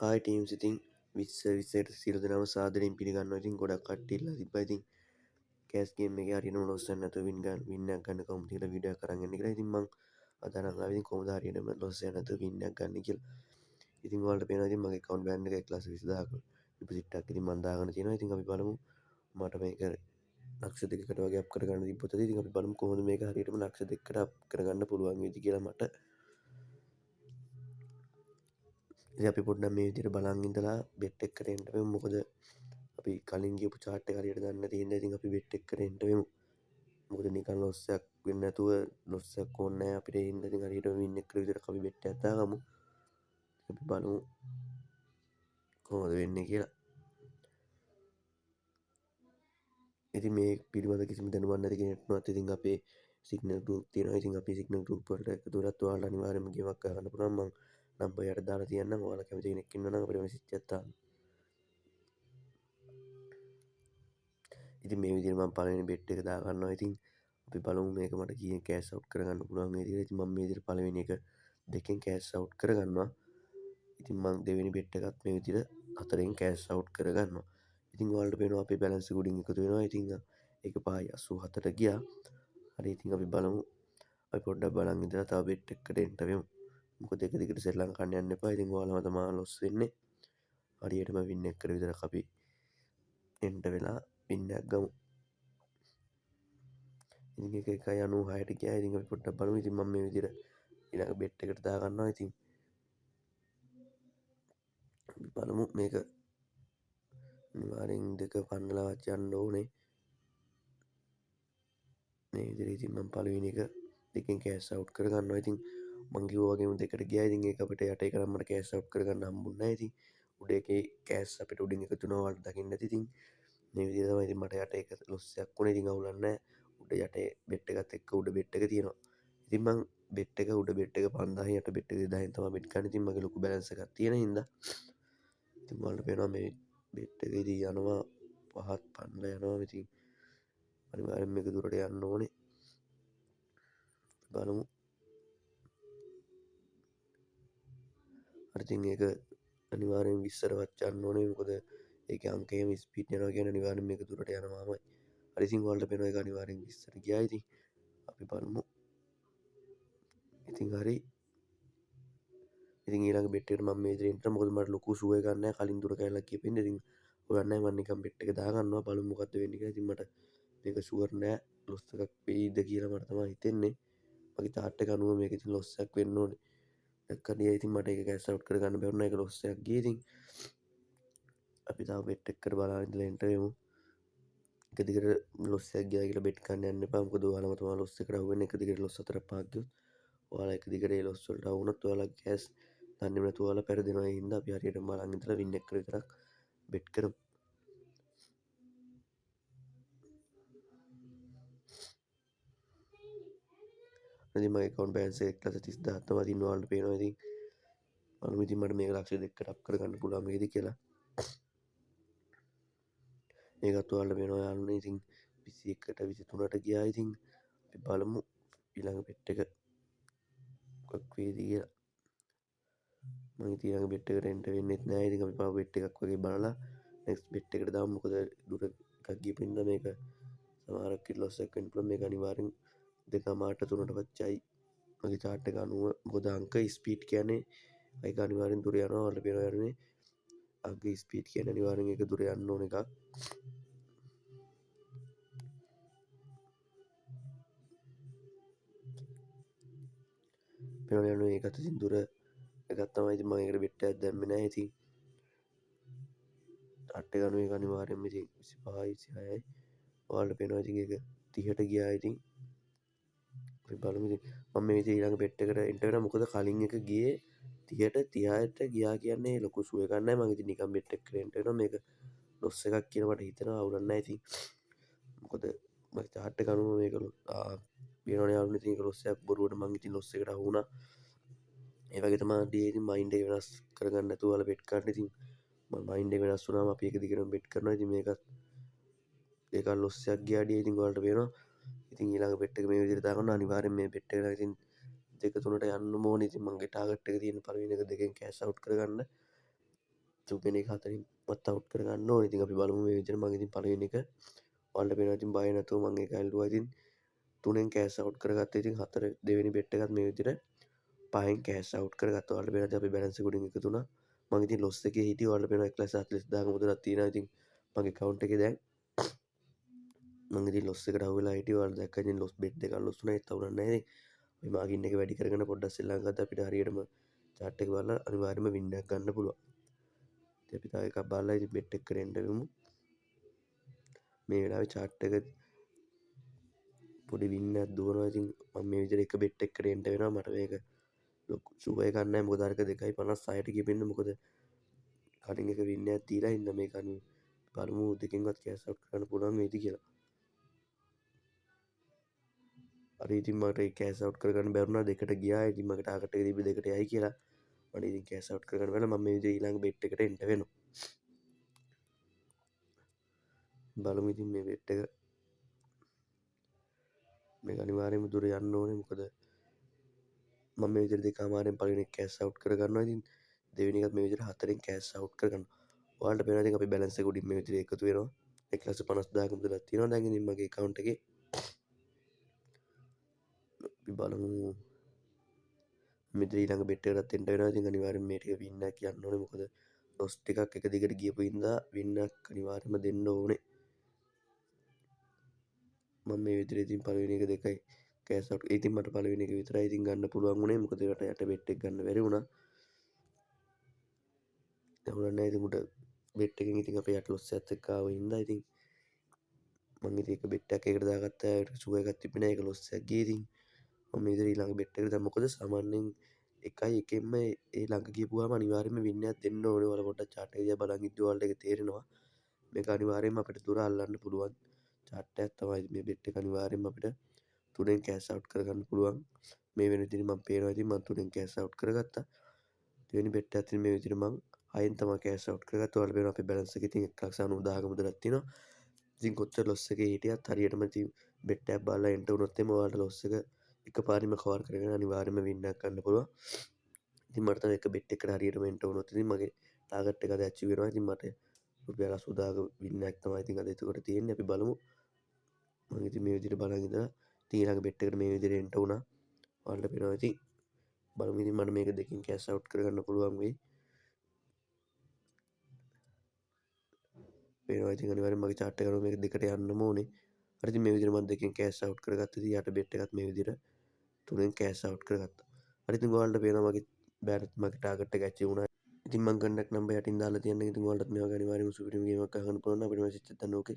Hi teams ඉතින් 20ට සියලු දෙනාම සාදරයෙන් පිළිගන්නවා. ඉතින් ගොඩක් කට්ටිය ඉල්ලලා තිබ්බා ඉතින් කෑස් ගේම් එකේ හරියටම ලොස් වෙන්නේ නැතුව වින් එකක් ගන්න කොහොමද කියලා වීඩියෝ එකක් අරන් එන්න කියලා. ඉතින් මම අද අරන් ආවේ ඉතින් කොහොමද හරියටම ලොස් වෙන්නේ නැතුව වින් එකක් ගන්න කියලා. ඉතින් ඔයාලට පේනවා ඉතින් මගේ account balance එක 1,20,000ක ඩිපොසිට් එකක් ඉතින් මම දාගෙන තියෙනවා. ඉතින් අපි බලමු මට මේක ලක්ෂ දෙකකට වගේ අප් කරගන්න තිබ්බොත් ඉතින් අපි බලමු කොහොමද මේක හරියටම ලක්ෂ දෙකකට අප් කරගන්න පුළුවන් වෙයිද කියලා මට. ඉතින් අපි පොඩ්ඩක් මේ විදිහට බලන් ඉඳලා බෙට් එකකට එන්න වෙමු. මොකද අපි කලින් ගියපු chart එක හරියට දන්නේ නැති හින්දා ඉතින් අපි බෙට් එකකට එන්න වෙමු. මොකද නිකන් ලොස් එකක් වෙන්නේ නැතුව ලොස් එකක් ඕනේ නැහැ අපිට. ඒ හින්දා ඉතින් හරියට වින් එකකට විතර අපි බෙට් එකක් දාගමු. අපි බලමු කොහොමද වෙන්නේ කියලා. ඉතින් මේ පිළිබඳ කිසිම දැනුමක් නැති කෙනෙක් වුණත් ඉතින් අපේ සිග්නල් ගෲප් තියෙනවා. ඉතින් අපි සිග්නල් ගෲප් වලට එකතු වෙලත් ඔයාලට අනිවාර්යයෙන්ම ගේමක් ගන්න පුළුවන්. මම නම්බර් යට දාලා තියන්නම්. ඔයාලා කැමති කෙනෙක් ඉන්නවා නම් අපිට මෙසේජ් එකක් දාන්න. ඉතින් මේ විදිහට මම පළවෙනි බෙට් එක දා ගන්නවා. ඉතින් අපි බලමු මේක මට කීයෙන් කෑෂ් අවුට් කරගන්න පුළුවන් වේද කියලා. ඉතින් මම මේ විදිහට පළවෙනි එක 2කින් කෑෂ් අවුට් කරගන්නවා. ඉතින් මම දෙවෙනි බෙට් එකත් මේ විදිහට 4න් කෑෂ් අවුට් කරගන්නවා. ඉතින් ඔයාලට පේනවා අපේ බැලන්ස් එක උඩින් එකතු වෙනවා. ඉතින් ඒක 5.84ට ගියා. හරි ඉතින් අපි බලමු. අපි පොඩ්ඩක් බලන් ඉඳලා තව බෙට් එකකට එන්න වෙමු. මොකද එක දිගට ශ්‍රී ලංකන්න යන්න එපා. ඉතින් ඔයාලම තමයි ලොස් වෙන්නේ. හරියටම වින් එකකට විතරක් අපි එන්න වෙලා වින් එකක් ගමු. ඉතින් එක 1.96ට ගියා. ඉතින් අපි පොඩ්ඩක් බලමු. ඉතින් මම මේ විදිහට ඊළඟ බෙට් එකට දා ගන්නවා. ඉතින් අපි බලමු මේක අනිවාර්යෙන් දෙක පන්නලාවත් යන්න ඕනේ. මේ විදිහට ඉතින් මම පළවෙනි එක දෙකෙන් කෑෂ් අවුට් කරගන්නවා. ඉතින් මං කිව්වා වගේම දෙකට ගියා. ඉතින් ඒක අපිට යට එක නම් මට කෑෂ් අවුට් කරගන්න හම්බුන්නේ නැහැ. ඉතින් උඩ එකේ කෑෂ් අපිට උඩින් එකතු වෙනවා. ඔයාලට දකින්න ඇති. ඉතින් මේ විදිහට තමයි ඉතින් මට යට එක ලොස් එකක් වුණේ. ඉතින් අවුලක් නැහැ. උඩ යට බෙට් එකත් එක්ක උඩ බෙට් එක තියෙනවා. ඉතින් මං බෙට් එක උඩ බෙට් එක 5000 යට බෙට් එක 2000න් තමයි බෙට් ගන්න. ඉතින් මගේ ලොකු බැලන්ස් එකක් තියෙන හින්දා ඉතින් ඔයාලට පේනවා මේ බෙට් එක ඉතින් යනවා පහත් පන්නලා යනවා. ඉතින් අනිවාර්යෙන් මේක දුරට යන්න ඕනේ. බලමු. හරි ඉතින් ඒක අනිවාර්යෙන් 20ටවත් යන්න ඕනේ. මොකද ඒකේ අංකයම ස්පීඩ් යනවා කියන්නේ අනිවාර්යෙන් මේක දුරට යනවාමයි. හරි ඉතින් ඔයාලට පේනවා ඒක අනිවාර්යෙන් 20ට ගියා. ඉතින් අපි බලමු. ඉතින් හරි. ඉතින් ඊළඟ බෙට් එකට මම මේ විදිහට එන්න මොකද මට ලොකු ෂෝ එකක් නැහැ කලින් දුර කැලලක් කියපෙන්නේ. ඉතින් හොයන්නේ නැහැ මම නිකන් බෙට් එක දා ගන්නවා. බලමු මොකද්ද වෙන්නේ කියලා. ඉතින් මට මේක ෂුවර් නැහැ ලොස් එකක් වෙයිද කියලා මට තමයි හිතෙන්නේ. මගේ chart එක අනුව මේක ඉතින් ලොස් එකක් වෙන්න ඕනේ. දැක්කද ඉතින් මට ඒක කෑෂ් අවුට් කරගන්න බැරුණා. ඒක ලොස් එකක් ගියේ. ඉතින් අපි තව බෙට් එකකට බලාගෙන ඉඳලා එන්ටර් වෙමු. එක දිගට ලොස් එකක් ගියා කියලා බෙට් ගන්න යන්න එපා. මොකද ඔයාලම තමයි ලොස් එකට අහු වෙන්නේ. එක දිගට ලොස් 4ක් 5ක් ගියොත් ඔයාලා එක දිගට ඒ ලොස් වලට අහු වුණොත් ඔයාලා කෑෂ් දන්නේම නැතුව ඔයාලා පෙරදෙනවා. ඒ හින්දා අපි හරියටම බලන් ඉඳලා වින් එකකට විතරක් බෙට් කරමු. ඉතින් මගේ account balance එක 1,30,000ක් තමයි තියෙන්නේ. ඔයාලට පේනවා ඉතින් බලමු ඉතින් මට මේක ලක්ෂ දෙකකට අප් කරගන්න පුළුවන් වේද කියලා. මේකත් ඔයාලට පේනවා යාළුවනේ. ඉතින් 21ට 23ට ගියා. ඉතින් අපි බලමු ඊළඟ බෙට් එක මොකක් වේද කියලා. මම ඉතින් ඊළඟ බෙට් එකට එන්ටර් වෙන්නෙත් නැහැ. ඉතින් අපි පාව බෙට් එකක් වගේ බලලා නෙක්ස්ට් බෙට් එකට දාමු. මොකද දුර එකක් ගියපු හින්දා මේක සමහරක් ලොස් එකක් වෙන්න පුළුවන්. මේක අනිවාර්යෙන් 2.5ට 3ටවත් යයි. මගේ chart එක අනුව මොකද අංක ස්පීඩ් කියන්නේ ඒක අනිවාර්යෙන් දුර යනවා. ඔයාලට පේනවා යන්නේ අංක ස්පීඩ් කියන්නේ අනිවාර්යෙන් ඒක දුර යන්න ඕන එකක්. පේනවා යන්නේ ඒකත් ඉතින් දුර එකක් තමයි. ඉතින් මම ඒකට බෙට් එකක් දැම්මේ නැහැ. ඉතින් chart එක අනුව ඒක අනිවාර්යෙන්ම ඉතින් 25යි 26යි. ඔයාලට පේනවා ඉතින් ඒක 30ට ගියා. ඉතින් අපි බලමු ඉතින් මම මේ විදිහට ඊළඟ බෙට් එකට එන්ටර් වෙනවා. මොකද කලින් එක ගියේ 30ට 30ට ගියා කියන්නේ ලොකු ෂෝ එකක් නැහැ. මම ඉතින් නිකන් බෙට් එකකට එන්ටර් වෙනවා. මේක ලොස් එකක් කියලා මට හිතෙනවා. අවුලක් නැහැ ඉතින්. මොකද මගේ chart එක අනුව මේක පේනවනේ යාළුවනේ. ඉතින් ඒක ලොස් එකක් බොරුවට මං ඉතින් ලොස් එකට අහු වුණා. ඒ වගේ තමයි ඉතින් මයින්ඩ් එක වෙනස් කරගන්න නැතුව ඔයාලා බෙට් ගන්න. ඉතින් මම මයින්ඩ් එක වෙනස් වුණාම අපි එක දිගටම බෙට් කරනවා. ඉතින් මේකත් ඒක ලොස් එකක් ගියාඩිය. ඉතින් ඔයාලට පේනවා. ඉතින් ඊළඟ බෙට් එක මේ විදිහට දාගන්න අනිවාර්යෙන් මේ බෙට් එකට ඉතින් 2 3ට යන්න ඕනේ. ඉතින් මගේ ටාගට් එක තියෙන පළවෙනි එක 2කින් කෑෂ් අවුට් කරගන්න. තුන්වෙනි එක හතරෙන් මත් අවුට් කරගන්න ඕනේ. ඉතින් අපි බලමු මේ විදිහට. මම ඉතින් පළවෙනි එක ඔයාලට පේනවා ඉතින් බය නැතුව මම ඒක ඇල්ලුවා. ඉතින් 3ෙන් කෑෂ් අවුට් කරගත්තා. ඉතින් 4 දෙවෙනි බෙට් එකත් මේ විදිහට 5ෙන් කෑෂ් අවුට් කරගත්තා. ඔයාලට පේනවා ඉතින් අපි බැලන්ස් එක උඩින් එකතු වුණා. මම ඉතින් ලොස් එකේ හිටියේ. ඔයාලට පේනවා 1,40,000ක මුදලක් තියෙනවා. ඉතින් මගේ account එකේ දැන් මම ඉතින් ලොස් එකට අහු වෙලා හිටියේ. ඔයාලා දැක්කා ඉතින් ලොස් බෙට් දෙකක් ලොස් වුණා. ඒත් අවුලක් නැහැ ඉතින්. අපි මාගින් එක වැඩි කරගෙන පොඩ්ඩක් සෙල්ලම් ගත්තා. අපිට හරියටම chart එක බලලා අනිවාර්යයෙන්ම win එකක් ගන්න පුළුවන්. ඉතින් අපි තව එකක් බලලා ඉතින් බෙට් එකකට එන්න වෙමු. මේ වෙලාවේ chart එක පොඩි win එකක් දුවනවා. ඉතින් මම මේ විදිහට එක බෙට් එකකට එන්න වෙනවා. මට මේක ලොකු සුබ එකක් නැහැ. මොකද අරක 2.56ට ගිහින් මොකද කලින් එක win එකක් දීලා හින්දා මේක බලමු දෙකෙන්වත් කෑෂ් අවුට් කරන්න පුළුවන් වේද කියලා. හරි ඉතින් මට කෑෂ් අවුට් කරගන්න බැරුණා. දෙකට ගියා. ඉතින් මගේ ටාගට් එක තිබ්බේ දෙකට යයි කියලා. මට ඉතින් කෑෂ් අවුට් කරගන්න බැහැ. මම මේ විදිහට ඊළඟ බෙට් එකට එන්න වෙනවා. බලමු ඉතින් මේ බෙට් එක මේක අනිවාර්යයෙන්ම දුර යන්න ඕනේ. මොකද මම මේ විදිහට දෙකමාරෙන් පළවෙනි එක කෑෂ් අවුට් කරගන්නවා. ඉතින් දෙවෙනි එකත් මේ විදිහට 4ෙන් කෑෂ් අවුට් කරගන්නවා. ඔයාලට පේනවා ඉතින් අපි බැලන්ස් එක උඩින් මේ විදිහට එකතු වෙනවා. 1,50,000ක මුදලක් තියෙනවා දැන් ඉතින් මගේ account එකේ. අපි බලමු මෙතන ඊළඟ බෙට් එකටත් එන්න වෙනවා. ඉතින් අනිවාර්යයෙන් මේ ටික win එකක් කියන්න ඕනේ. මොකද loss ටිකක් එක දිගට ගියපු හින්දා win එකක් අනිවාර්යයෙන්ම දෙන්න ඕනේ. මම මේ විදිහට ඉතින් පළවෙනි එක දෙකයි කෑෂ් අවුට්. ඉතින් මට පළවෙනි එක විතරයි ඉතින් ගන්න පුළුවන් වුණේ. මොකද ඒකට යට බෙට් එක ගන්න බැරි වුණා. ඒවුණා නෑ ඉතින් උඩ බෙට් එකෙන් ඉතින් අපේ යට ලොස් එකත් එක්ක ආව හින්දා ඉතින් මම ඉතින් එක බෙට් එකක් ඒකට දාගත්තා. ඒකට සුබ එකක් තිබ්බේ නෑ. ඒක ලොස් එකක් ගියේ ඉතින් මම මේ විදිහට ඊළඟ බෙට් එකට දැම්මා. මොකද සාමාන්‍යයෙන් එකයි එකෙන්ම ඒ ළඟ ගියපුවාම අනිවාර්යයෙන්ම win එකක් දෙන්න ඕනේ. ඔයාලා පොඩ්ඩක් chart එක දිහා බලන් ඉද්දි ඔයාලට ඒක තේරෙනවා. මේක අනිවාර්යයෙන්ම අපිට දුර අල්ලන්න පුළුවන් chart එකක් තමයි මේ බෙට් එක. අනිවාර්යයෙන්ම අපිට 3ෙන් කෑෂ් අවුට් කරගන්න පුළුවන්. මේ වෙන විදිහට මම පේනවා ඉතින් මම 3ෙන් කෑෂ් අවුට් කරගත්තා. දෙවෙනි බෙට් එකත් ඉතින් මේ විදිහට මම 6ෙන් තමයි කෑෂ් අවුට් කරගත්තා. ඔයාලා පේනවා අපේ බැලන්ස් එකේ ඉතින් 1,90,000ක මුදලක් තියෙනවා. ඉතින් කොච්චර ලොස් එකේ හිටියත් හරියටම ඉතින් බෙට් එකක් බලලා එන්ටර් වුණොත් එimhe ඔයාලට ලොස් එක එකපාරින්ම කවර් කරගෙන අනිවාර්යයෙන්ම win එකක් ගන්න පුළුවන්. ඉතින් මට තව එක බෙට් එකකට හරියටම එන්ටර් වුණොත් ඉතින් මගේ ටාගට් එක අද ඇචීව් වෙනවා. ඉතින් මට රුපියල් 80,000ක win එකක් තමයි ඉතින් අද එතකොට තියෙන්නේ. අපි බලමු. මම ඉතින් මේ විදිහට බලන් ඉඳලා ඉතින් ඊළඟ බෙට් එකට මේ විදිහට එන්ටර් වුණා. ඔයාලට පේනවා ඉතින් බලමු ඉතින් මට මේක දෙකෙන් කෑෂ් අවුට් කරගන්න පුළුවන් වෙයි. පේනවා ඉතින් අනිවාර්යයෙන් මගේ chart එක අනුව මේක දෙකට යන්නම ඕනේ. හරි ඉතින් මේ විදිහට මම දෙකෙන් කෑෂ් අවුට් කරගත්තා. ඉතින් යට බෙට් එකත් මේ විදිහට 3ෙන් කෑෂ් අවුට් කරගත්තා. හරි ඉතින් ඔයාලට පේනවා මගේ ටාගට් එක ඇචීව් වුණා. ඉතින් මම කන්ටැක්ට් නම්බර් යටින් දාලා තියෙනවා. ඉතින් ඔයාලටත් මේ වගේ අනිවාර්යයෙන්ම සුපිරිම ගේමක් අහන්න පුළුවන් නම් අපිට මැසේජ් එකක් දාන්න ඕකේ.